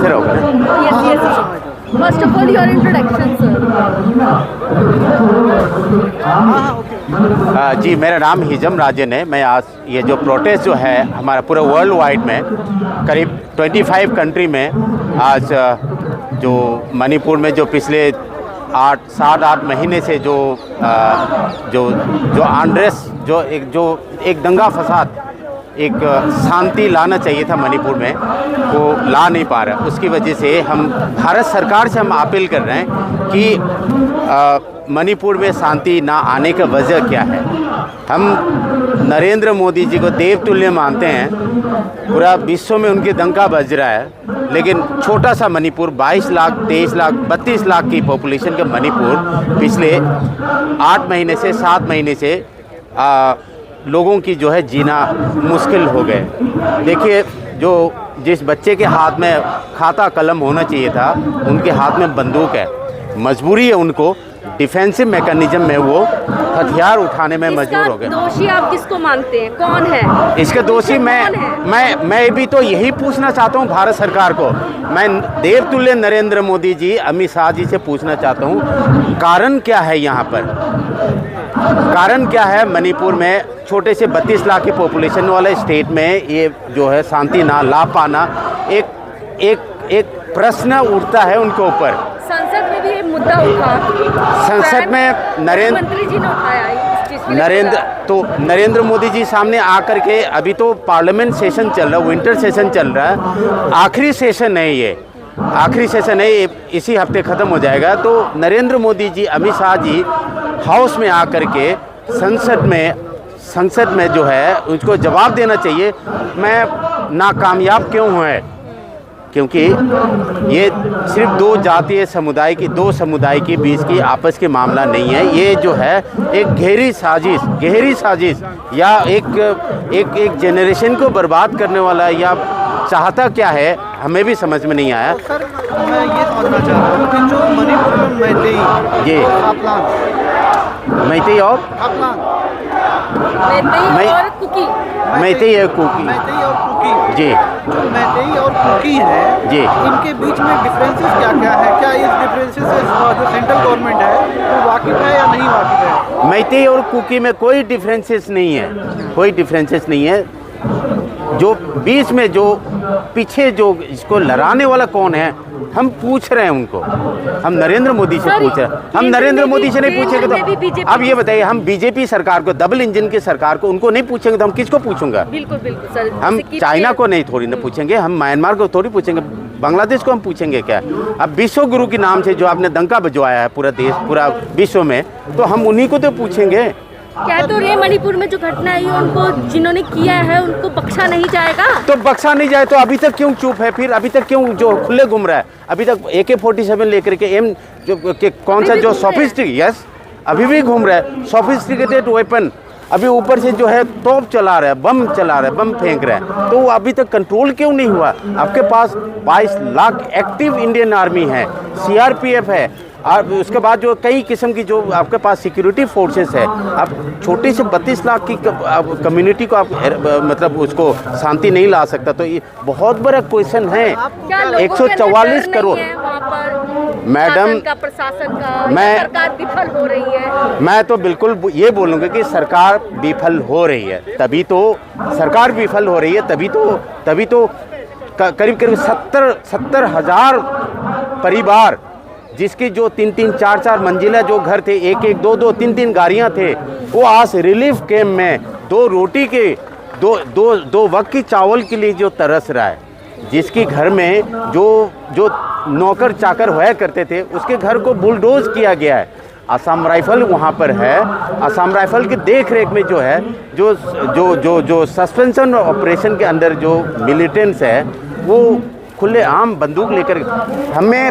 से रहोगे ना? Yes. First of all, your introduction, sir. जी, मेरा नाम हिजम राजन है। मैं आज ये जो प्रोटेस्ट जो है हमारा पूरा वर्ल्ड वाइड में करीब 25 कंट्री में आज जो मणिपुर में जो पिछले 7-8 महीने से जो अनरेस्ट जो एक दंगा फसाद एक शांति लाना चाहिए था मणिपुर में, वो ला नहीं पा रहा। उसकी वजह से हम भारत सरकार से हम अपील कर रहे हैं कि मणिपुर में शांति ना आने का वजह क्या है। हम नरेंद्र मोदी जी को देवतुल्य मानते हैं, पूरा विश्व में उनके डंका बज रहा है, लेकिन छोटा सा मणिपुर 22 लाख 23 लाख 32 लाख की पॉपुलेशन का मणिपुर पिछले 8 महीने से 7 महीने से लोगों की जो है जीना मुश्किल हो गए। देखिए, जिस बच्चे के हाथ में खाता कलम होना चाहिए था, उनके हाथ में बंदूक है। मजबूरी है उनको डिफेंसिव मैकेनिज्म में वो हथियार उठाने में मजबूर हो गए। दोषी आप किसको मानते हैं, कौन है इसके दोषी? मैं भी तो यही पूछना चाहता हूँ भारत सरकार को। मैं देवतुल्य नरेंद्र मोदी जी, अमित शाह जी से पूछना चाहता हूँ, कारण क्या है यहाँ पर? कारण क्या है मणिपुर में छोटे से 32 लाख की पॉपुलेशन वाले स्टेट में ये जो है शांति ना ला पाना? एक प्रश्न उठता है उनके ऊपर। संसद में भी ये मुद्दा उठा, संसद में मंत्री जी ने उठाया। नरेंद्र मोदी जी सामने आकर के, अभी तो पार्लियामेंट सेशन चल रहा है, विंटर सेशन चल रहा है, आखिरी सेशन है ये, आखिरी सेशन है, इसी हफ्ते ख़त्म हो जाएगा। तो नरेंद्र मोदी जी, अमित शाह जी हाउस में आकर के संसद में जो है उसको जवाब देना चाहिए। मैं नाकामयाब क्यों है? क्योंकि ये सिर्फ दो समुदाय के बीच की आपस के मामला नहीं है। ये जो है एक गहरी साजिश या एक जेनरेशन को बर्बाद करने वाला, या चाहता क्या है हमें भी समझ में नहीं आया। तो सर, मैं ये समझना चाह रहा हूँ कि जो मणिपुर में मैतेई और कुकी जी, जो मैतेई और कुकी है जी, इनके बीच में डिफरेंसेस क्या है? क्या इस डिफरेंसेस से जो सेंट्रल गवर्नमेंट है वो वाकिफ है या नहीं वाकिफ है? मैतेई और कुकी में कोई डिफरेंसेस नहीं है, कोई डिफरेंसेस नहीं है। जो बीच में जो पीछे जो इसको लड़ाने वाला कौन है, हम पूछ रहे हैं उनको। हम नरेंद्र मोदी से पूछ रहे हैं। हम नरेंद्र मोदी से नहीं पूछेंगे तो अब ये बताइए, हम बीजेपी सरकार को, डबल इंजन की सरकार को, उनको नहीं पूछेंगे तो हम किसको पूछूंगा? बिल्कुल सर, हम चाइना को नहीं थोड़ी ना पूछेंगे, हम म्यांमार को थोड़ी पूछेंगे, बांग्लादेश को हम पूछेंगे क्या? अब विश्व गुरु के नाम से जो आपने डंका बजवाया है पूरा देश, पूरा विश्व में, तो हम उन्हीं को तो पूछेंगे। क्या तो ये मणिपुर में जो घटना है, उनको जिन्होंने किया है उनको बख्शा नहीं जाएगा? तो बख्शा नहीं जाए तो अभी तक क्यों चुप है? फिर अभी तक क्यों जो खुले घूम रहा है? अभी तक AK-47 लेकर के कौन सा जो अभी भी घूम रहा है, सोफिस्टिकेटेड वेपन, अभी ऊपर से जो है तोप चला रहा है, बम फेंक रहा है, तो अभी तक कंट्रोल क्यों नहीं हुआ? आपके पास 22 लाख एक्टिव इंडियन आर्मी है, CRPF है, और उसके बाद जो कई किस्म की जो आपके पास सिक्योरिटी फोर्सेस है। आप छोटे से 32 लाख की कम्युनिटी को आप मतलब उसको शांति नहीं ला सकता, तो ये बहुत बड़ा क्वेश्चन है। 144 करोड़ मैडम का, प्रशासन का, सरकार विफल हो रही है। मैं तो बिल्कुल ये बोलूँगा कि सरकार विफल हो रही है, तभी तो सरकार विफल हो रही है, तभी तो करीब 70,000 परिवार, जिसकी जो 3-3 4-4 मंजिला जो घर थे, 1-1 2-2 3-3 गाड़ियाँ थे, वो आज रिलीफ कैम्प में 2 रोटी के 2 वक्त की चावल के लिए जो तरस रहा है। जिसकी घर में जो नौकर चाकर हुआ करते थे, उसके घर को बुलडोज किया गया है। असम राइफल वहाँ पर है, असम राइफल की देख रेख में जो है जो सस्पेंशन ऑपरेशन के अंदर जो मिलिटेंट्स है, वो खुले आम बंदूक लेकर, हमें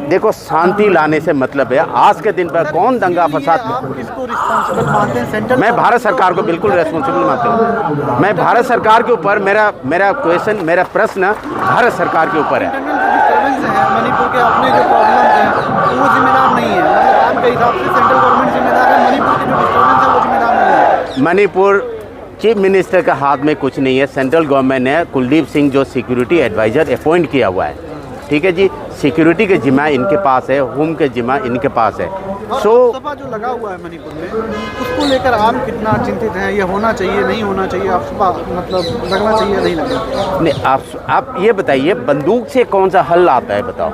देखो शांति लाने से मतलब है। आज के दिन पर कौन दंगा फसाद, किसको रिस्पांसिबल मानते हैं? सेंट्रल मैं भारत सरकार को बिल्कुल रेस्पॉन्सिबल मानता हूँ। मैं भारत सरकार के ऊपर मेरा प्रश्न भारत सरकार के ऊपर है। मणिपुर के अपने जो प्रॉब्लम्स हैं वो जिम्मेदार नहीं है, मतलब आपके हिसाब से सेंट्रल गवर्नमेंट जिम्मेदार है, मणिपुर की जो डिस्टर्बेंस है वो जिम्मेदार नहीं है? मणिपुर चीफ मिनिस्टर का हाथ में कुछ नहीं है, सेंट्रल गवर्नमेंट ने कुलदीप सिंह जो सिक्योरिटी एडवाइज़र अपॉइंट किया हुआ है, ठीक है जी, सिक्योरिटी के जिम्मा इनके पास है, होम के जिम्मा इनके पास है। और सो सपा जो लगा हुआ है मणिपुर में, उसको लेकर आम कितना चिंतित हैं? ये होना चाहिए, नहीं होना चाहिए? आप सपा मतलब लगना चाहिए, नहीं लगना चाहिए? नहीं, आप ये बताइए, बंदूक से कौन सा हल आता है बताओ?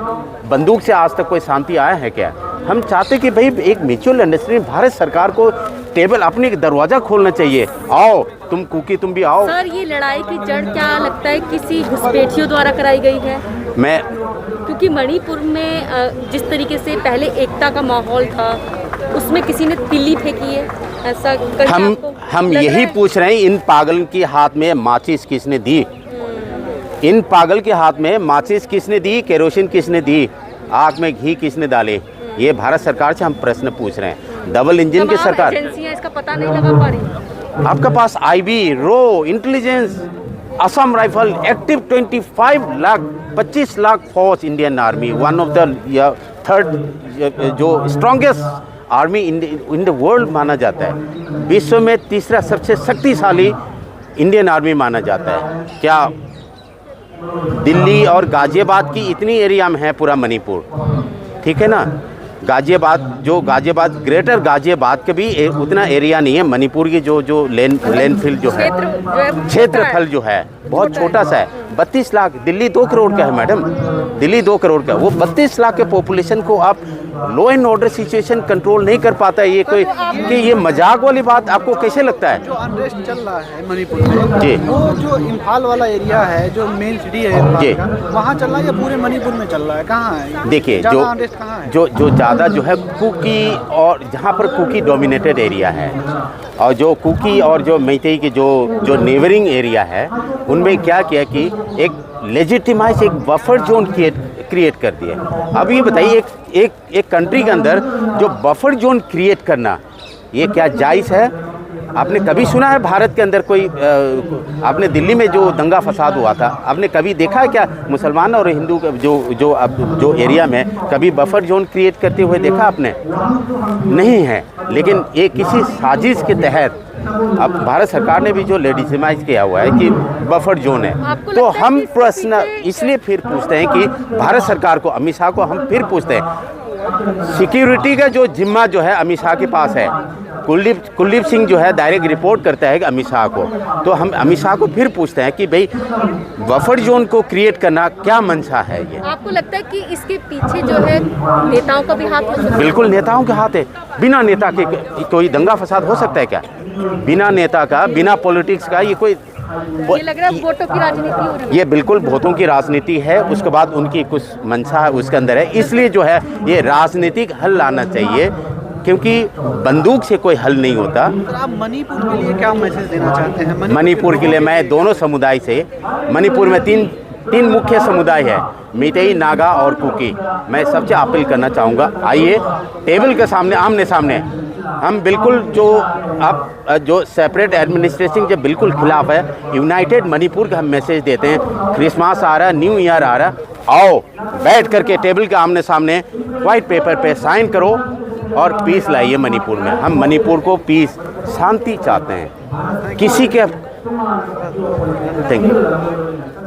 बंदूक से आज तक कोई शांति आया है क्या? हम चाहते कि भाई एक म्यूचुअल अंडरस्टैंडिंग, भारत सरकार को टेबल अपने दरवाज़ा खोलना चाहिए, आओ तुम कुकी तुम भी आओ। सर, ये लड़ाई की जड़ क्या लगता है किसी घुसपैठियों द्वारा कराई गई है? मैं क्योंकि मणिपुर में जिस तरीके से पहले एकता का माहौल था, उसमें किसी ने तिल्ली फेंकी है, ऐसा कहीं आपको हम लग रहा यही है? पूछ रहे हैं, इन पागल के हाथ में माचिस किसने दी? इन पागल के हाथ में माचिस किसने दी? केरोसिन किसने दी? आग में घी किसने डाले? ये भारत सरकार से हम प्रश्न पूछ रहे हैं। डबल इंजन की तमाम सरकार, एजेंसियां इसका पता नहीं लगा पा रही। आपका पास आईबी, रो, intelligence, Assam rifle, active 25 lakh फौज, Indian army, one of the third जो strongest army in the world माना जाता है। विश्व में तीसरा सबसे शक्तिशाली इंडियन आर्मी माना जाता है। क्या दिल्ली और गाजियाबाद की इतनी एरिया में है पूरा मणिपुर, ठीक है ना? गाजियाबाद ग्रेटर गाजियाबाद के भी उतना एरिया नहीं है। मणिपुर की जो लैंडफिल जो है, क्षेत्रफल जो है बहुत छोटा सा है। 32 लाख, दिल्ली 2 करोड़ का है मैडम, दिल्ली 2 करोड़ का। वो 32 लाख के पॉपुलेशन को आप law and order situation control नहीं कर पाता है। ये कोई कि ये मजाक वाली बात आपको कैसे लगता है? जो अनरेस्ट चल रहा है मणिपुर में, जी, वो जो इम्फाल वाला एरिया है, जो मेन सिटी है इम्फाल का, वहाँ चल रहा है या पूरे मणिपुर में चल रहा है? कहाँ है देखिए, ज़्यादा अनरेस्ट कहाँ है? जो ज़्यादा जो है कुकी, और जहाँ पर कुकी डोमिनेटेड एरिया है, और जो कुकी और जो मैतेई के जो नेबरिंग एरिया है, उनमें क्या किया कि एक लेजिटिमाइज एक बफर जोन क्रिएट कर दिए। अब ये बताइए, एक कंट्री के अंदर जो बफर जोन क्रिएट करना, ये क्या जायज़ है? आपने कभी सुना है भारत के अंदर कोई आपने दिल्ली में जो दंगा फसाद हुआ था, आपने कभी देखा है क्या मुसलमान और हिंदू जो एरिया में कभी बफर जोन क्रिएट करते हुए देखा आपने? नहीं है। लेकिन ये किसी साजिश के तहत अब भारत सरकार ने भी जो लेजिटिमाइज किया हुआ है कि बफर जोन है। तो हम प्रश्न इसलिए फिर पूछते हैं कि भारत सरकार को, अमित शाह को हम फिर पूछते हैं, सिक्योरिटी का जो जिम्मा जो है अमित शाह के पास है। कुलदीप सिंह जो है डायरेक्ट रिपोर्ट करता है अमित शाह को। तो हम अमित शाह को फिर पूछते हैं कि भाई बफर जोन को क्रिएट करना क्या मंशा है? ये आपको लगता है कि इसके पीछे जो है नेताओं का भी हाथ हो सकता है? बिल्कुल नेताओं के हाथ है। बिना नेता के कोई दंगा फसाद हो सकता है क्या? बिना नेता का, बिना पॉलिटिक्स का ये कोई ये लग रहा है वोटों की राजनीति हो रही है। ये बिल्कुल वोटों की राजनीति है। उसके बाद उनकी कुछ मंशा है उसके अंदर है, इसलिए जो है ये राजनीतिक हल लाना चाहिए, क्योंकि बंदूक से कोई हल नहीं होता। तो आप मणिपुर के लिए क्या मैसेज देना चाहते हैं? मणिपुर के लिए मैं दोनों समुदाय से, मणिपुर में तीन मुख्य समुदाय है, मैतेई, नागा और कुकी। मैं सबसे अपील करना चाहूँगा, आइए टेबल के सामने आमने सामने हम बिल्कुल जो सेपरेट एडमिनिस्ट्रेशन के बिल्कुल खिलाफ है, यूनाइटेड मणिपुर का हम मैसेज देते हैं। क्रिसमस आ रहा है, न्यू ईयर आ रहा है, आओ बैठ करके टेबल के आमने सामने वाइट पेपर पे साइन करो और पीस लाइए मणिपुर में। हम मणिपुर को पीस, शांति चाहते हैं किसी के। Thank you.